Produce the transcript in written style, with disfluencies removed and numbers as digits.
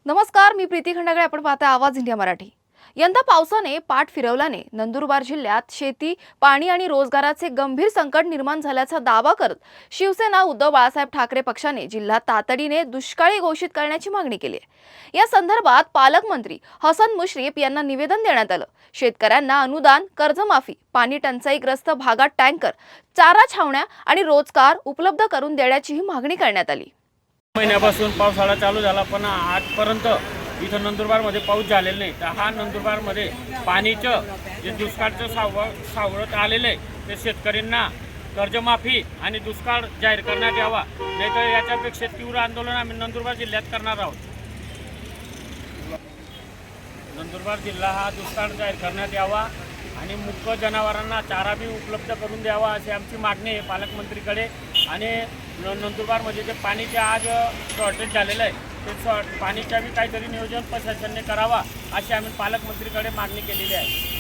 नमस्कार, मी प्रीती खंडागळे. आपण पाहता आवाज इंडिया मराठी. यंदा पावसाने पाठ फिरवल्याने नंदुरबार जिल्ह्यात शेती, पाणी आणि रोजगाराचे गंभीर संकट निर्माण झाल्याचा दावा करत शिवसेना उद्धव बाळासाहेब ठाकरे पक्षाने जिल्हा तातडीने दुष्काळी घोषित करण्याची मागणी केली आहे. या संदर्भात पालकमंत्री हसन मुश्रीफ यांना निवेदन देण्यात आलं. शेतकऱ्यांना अनुदान, कर्जमाफी, पाणी टंचाईग्रस्त भागात टँकर, चारा छावण्या आणि रोजगार उपलब्ध करून देण्याचीही मागणी करण्यात आली. महिन्यापासून पावसाळा चालू झाला, पण आजपर्यंत इथं नंदुरबारमध्ये पाऊस झालेला नाही. तर हा नंदुरबारमध्ये पाणीचं जे दुष्काळचं सावळत आलेलं आहे, ते शेतकऱ्यांना कर्जमाफी आणि दुष्काळ जाहीर करण्यात यावा, नाहीतर याच्यापेक्षा तीव्र आंदोलन आम्ही नंदुरबार जिल्ह्यात करणार आहोत. नंदुरबार जिल्हा हा दुष्काळ जाहीर करण्यात यावा आणि मुख्य जनावरांना चारा बी उपलब्ध करून द्यावा, अशी आमची मागणी आहे पालकमंत्रीकडे. आणि नंदुरबारमध्ये जे पाणीचे आज शॉर्टेज झालेलं आहे, ते पाणीच्या बी काहीतरी नियोजन प्रशासनाने करावा, अशी आम्ही पालकमंत्रीकडे मागणी केलेली आहे.